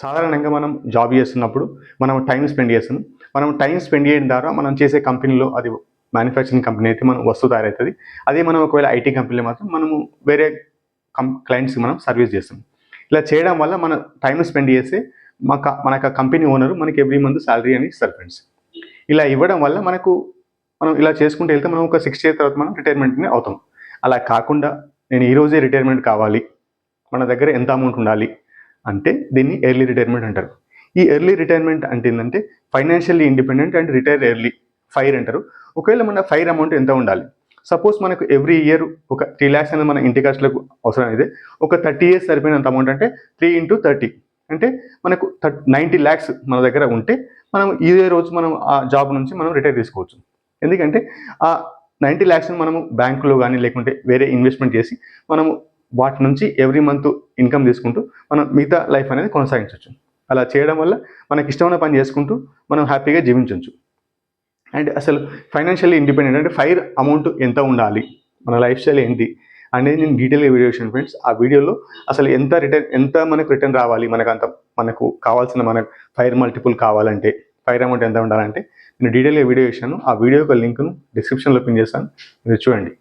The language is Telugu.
సాధారణంగా మనం జాబ్ చేస్తున్నప్పుడు మనం టైం స్పెండ్ చేస్తాం. మనం టైం స్పెండ్ చేయడం ద్వారా మనం చేసే కంపెనీలో అది మ్యానుఫ్యాక్చరింగ్ కంపెనీ అయితే మనం వస్తువు తయారవుతుంది. అదే మనం ఒకవేళ ఐటీ కంపెనీలో మాత్రం మనము వేరే క్లయింట్స్కి మనం సర్వీస్ చేస్తాం. ఇలా చేయడం వల్ల మన టైం స్పెండ్ చేస్తే మనకు కంపెనీ ఓనర్ మనకి ఎవ్రీ మంత్ శాలరీ అని ఇస్తారు ఫ్రెండ్స్. ఇలా ఇవ్వడం వల్ల మనం ఇలా చేసుకుంటూ వెళ్తే మనం ఒక 60 ఇయర్స్ తర్వాత మనం రిటైర్మెంట్ని అవుతాం. అలా కాకుండా నేను ఈరోజే రిటైర్మెంట్ కావాలి, మన దగ్గర ఎంత అమౌంట్ ఉండాలి అంటే దీన్ని ఎర్లీ రిటైర్మెంట్ అంటారు. ఈ ఎర్లీ రిటైర్మెంట్ అంటే ఏంటంటే financially independent and retire early fire అంటారు. ఒకవేళ మన ఫైర్ అమౌంట్ ఎంత ఉండాలి, సపోజ్ మనకు ఎవ్రీ ఇయర్ ఒక 3 lakhs అనేది మన ఇంటి ఖర్చులకు అవసరం అయితే ఒక 30 years సరిపోయినంత అమౌంట్ అంటే 3 into 30 అంటే మనకు 90 lakhs మన దగ్గర ఉంటే మనం ఇదే రోజు మనం ఆ జాబ్ నుంచి మనం రిటైర్ తీసుకోవచ్చు. ఎందుకంటే ఆ 90 lakhs మనము బ్యాంకులో కానీ లేకుంటే వేరే ఇన్వెస్ట్మెంట్ చేసి మనము వాటి నుంచి ఎవ్రీ మంత్ ఇన్కమ్ తీసుకుంటూ మనం మిగతా లైఫ్ అనేది కొనసాగించవచ్చు. అలా చేయడం వల్ల మనకి ఇష్టమైన పని చేసుకుంటూ మనం హ్యాపీగా జీవించవచ్చు. అండ్ అసలు ఫైనాన్షియల్లీ ఇండిపెండెంట్ అంటే ఫైర్ అమౌంట్ ఎంత ఉండాలి, మన లైఫ్ స్టైల్ ఏంటి అనేది నేను డీటెయిల్గా వీడియో చేశాను ఫ్రెండ్స్. ఆ వీడియోలో అసలు ఎంత మనకు రిటర్న్ రావాలి, మనకు కావాల్సిన మనకు ఫైర్ మల్టిపుల్ కావాలంటే ఫైర్ అమౌంట్ ఎంత ఉండాలంటే నేను డీటెయిల్గా వీడియో చేశాను. ఆ వీడియో యొక్క లింక్ను డిస్క్రిప్షన్లో పిన్ చేస్తాను, మీరు చూడండి.